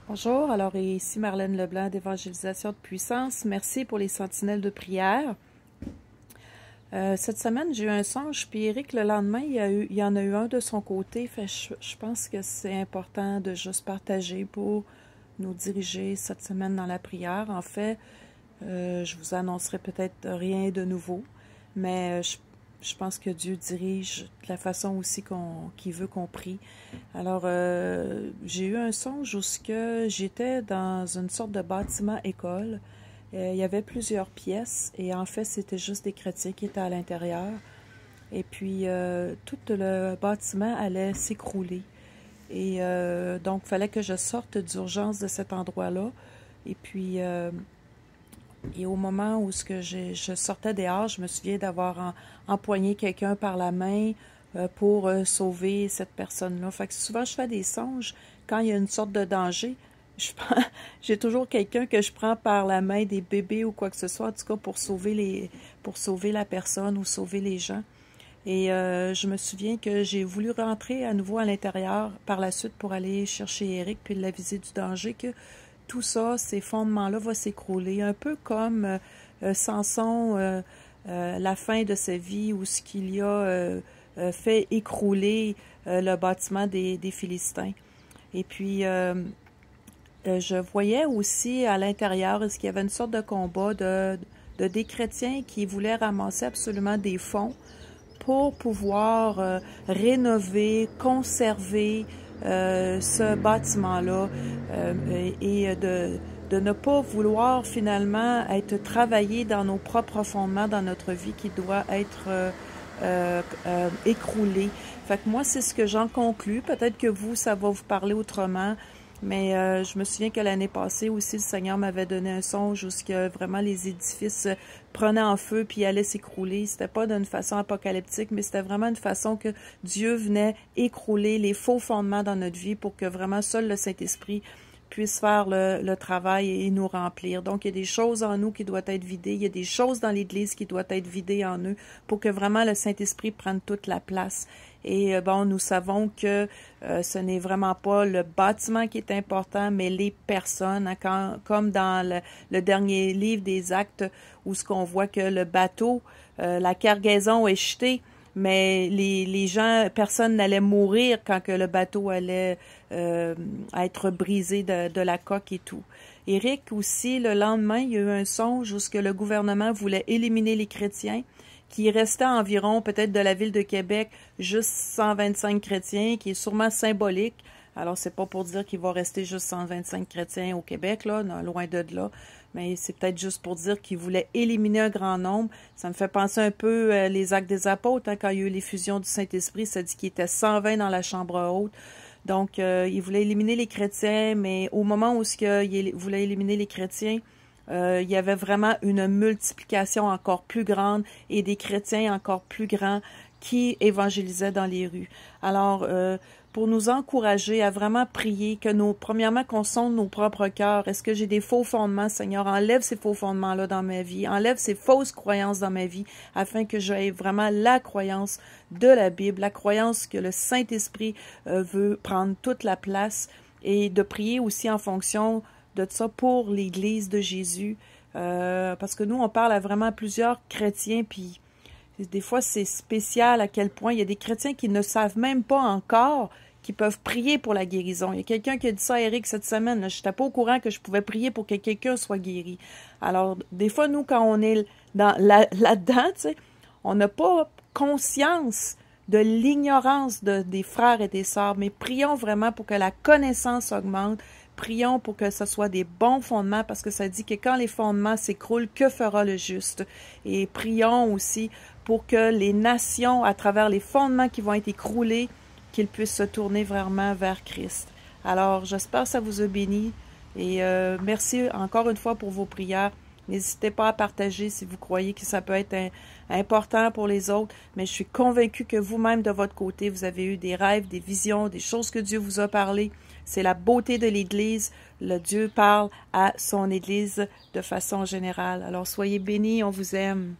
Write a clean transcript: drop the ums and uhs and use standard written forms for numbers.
Bonjour, alors ici Marlène Leblanc d'Évangélisation de Puissance. Merci pour les sentinelles de prière. Cette semaine, j'ai eu un songe, puis Éric, le lendemain, il y en a eu un de son côté. Fait, je pense que c'est important de juste partager pour nous diriger cette semaine dans la prière. En fait, je vous annoncerai peut-être rien de nouveau, mais je pense que Dieu dirige de la façon aussi qu'il veut qu'on prie. Alors, j'ai eu un songe où j'étais dans une sorte de bâtiment-école. Il y avait plusieurs pièces et en fait, c'était juste des chrétiens qui étaient à l'intérieur. Et puis, tout le bâtiment allait s'écrouler. Et donc, il fallait que je sorte d'urgence de cet endroit-là. Et puis, et au moment où je sortais dehors, je me souviens d'avoir empoigné quelqu'un par la main pour sauver cette personne-là. Fait que souvent, je fais des songes quand il y a une sorte de danger. J'ai toujours quelqu'un que je prends par la main, des bébés ou quoi que ce soit, en tout cas pour sauver la personne ou sauver les gens. Et je me souviens que j'ai voulu rentrer à nouveau à l'intérieur par la suite pour aller chercher Éric puis l'aviser du danger que tout ça, ces fondements-là vont s'écrouler, un peu comme Samson, la fin de sa vie, où ce qu'il y a fait écrouler le bâtiment des Philistins. Et puis, je voyais aussi à l'intérieur, est-ce qu'il y avait une sorte de combat de des chrétiens qui voulaient ramasser absolument des fonds pour pouvoir rénover, conserver ce bâtiment-là et de ne pas vouloir finalement être travaillé dans nos propres fondements, dans notre vie qui doit être écroulé. Fait que moi, c'est ce que j'en conclus. Peut-être que vous, ça va vous parler autrement. Mais je me souviens que l'année passée aussi, le Seigneur m'avait donné un songe où vraiment les édifices prenaient en feu puis allaient s'écrouler. C'était pas d'une façon apocalyptique, mais c'était vraiment une façon que Dieu venait écrouler les faux fondements dans notre vie pour que vraiment seul le Saint-Esprit puisse faire le travail et nous remplir. Donc, il y a des choses en nous qui doivent être vidées. Il y a des choses dans l'Église qui doivent être vidées en eux pour que vraiment le Saint-Esprit prenne toute la place. Et bon, nous savons que ce n'est vraiment pas le bâtiment qui est important, mais les personnes, hein, comme dans le dernier livre des Actes, où ce qu'on voit que le bateau, la cargaison est jetée, mais les gens, personne n'allait mourir quand que le bateau allait être brisé de la coque et tout. Éric aussi, le lendemain, il y a eu un songe où ce que le gouvernement voulait éliminer les chrétiens, qui restait environ peut-être de la ville de Québec juste 125 chrétiens, qui est sûrement symbolique. Alors, c'est pas pour dire qu'il va rester juste 125 chrétiens au Québec, là, non, loin de là, mais c'est peut-être juste pour dire qu'il voulait éliminer un grand nombre. Ça me fait penser un peu les Actes des Apôtres, hein, quand il y a eu l'effusion du Saint-Esprit, ça dit qu'il était 120 dans la chambre haute. Donc, il voulait éliminer les chrétiens, mais au moment où il voulait éliminer les chrétiens, il y avait vraiment une multiplication encore plus grande et des chrétiens encore plus grands qui évangélisaient dans les rues. Alors, pour nous encourager à vraiment prier, premièrement, qu'on sonde nos propres cœurs. Est-ce que j'ai des faux fondements, Seigneur? Enlève ces faux fondements-là dans ma vie. Enlève ces fausses croyances dans ma vie afin que j'aie vraiment la croyance de la Bible, la croyance que le Saint-Esprit veut prendre toute la place et de prier aussi en fonction de ça pour l'Église de Jésus. Parce que nous, on parle à vraiment plusieurs chrétiens, puis des fois, c'est spécial à quel point il y a des chrétiens qui ne savent même pas encore qu'ils peuvent prier pour la guérison. Il y a quelqu'un qui a dit ça à Éric cette semaine. Je n'étais pas au courant que je pouvais prier pour que quelqu'un soit guéri. Alors, des fois, nous, quand on est là-dedans, tu sais, on n'a pas conscience de l'ignorance des frères et des sœurs, mais prions vraiment pour que la connaissance augmente. Prions pour que ce soit des bons fondements, parce que ça dit que quand les fondements s'écroulent, que fera le juste? Et prions aussi pour que les nations, à travers les fondements qui vont être écroulés, qu'ils puissent se tourner vraiment vers Christ. Alors, j'espère que ça vous a béni et merci encore une fois pour vos prières. N'hésitez pas à partager si vous croyez que ça peut être important pour les autres, mais je suis convaincue que vous-même, de votre côté, vous avez eu des rêves, des visions, des choses que Dieu vous a parlé. C'est la beauté de l'Église. Le Dieu parle à son Église de façon générale. Alors, soyez bénis, on vous aime.